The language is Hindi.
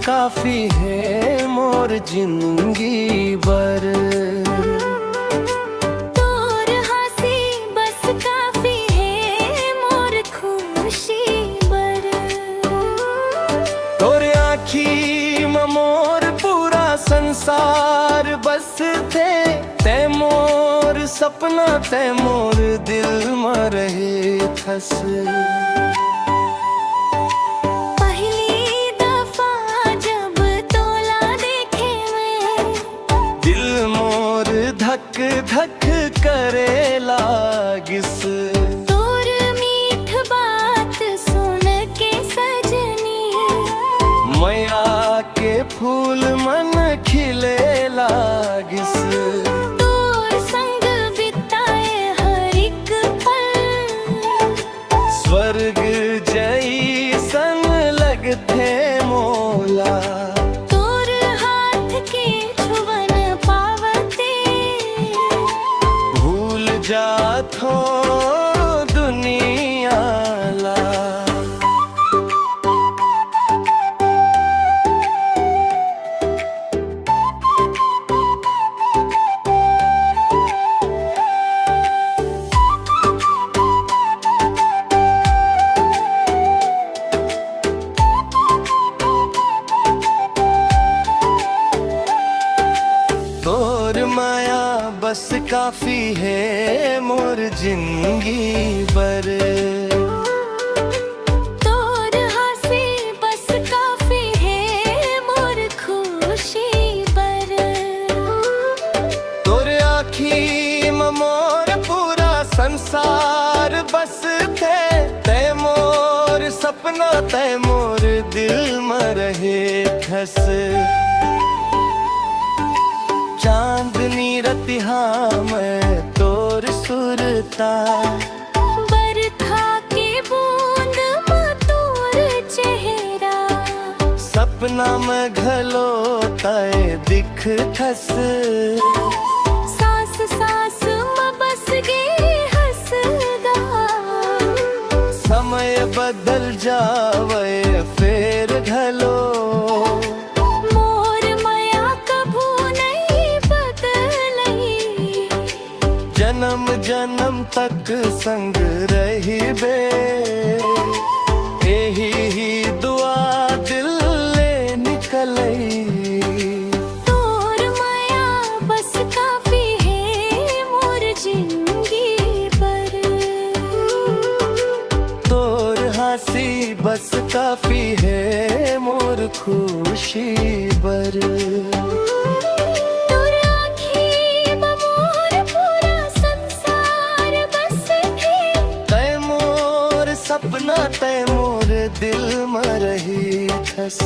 काफी है मोर जिंदगी भर। तोर हंसी बस काफी है मोर खुशी भर। तोर आँखी में मोर पूरा संसार बस थे। ते मोर सपना ते मोर दिल में रहे खस। पहली दफा जब तोला देखे मैं, दिल मोर धक धक करे लागिस। तोर मीठ बात सुन के सजनी, मैया के फूल मन खिले लागिस। तोर संग बिताए हर एक पल, स्वर्ग जैसन लगते मोला। तोर हाथ के छुवन पावते, भूल जातो दुनिया ला। तोर माया बस काफी है मोर जिंदगी भर। तोर हंसी बस काफी है मोर खुशी भर। तोर आँखी में मोर पूरा संसार बस थे। ते मोर सपना ते मोर दिल में रहे खस। चांदनी रतिहा में तोर सुरता, बरखा के बूंद में तोर चेहरा, सपना में घलो तय दिख खस। सांस सांस में बस गे हंसदा, समय बदल जावे फिर घलो। मोर माया कभू नहीं बदलई, जन्म जन्म तक संग रही बे। यही ही दुआ दिल ले निकलई। तोर माया बस काफी है मोर जिंदगी भर। तोर हंसी बस काफी है मोर खुशी भर। तोर आँखी में मोर पूरा संसार बस थे। तय मोर सपना तय मोर दिल में रही खस।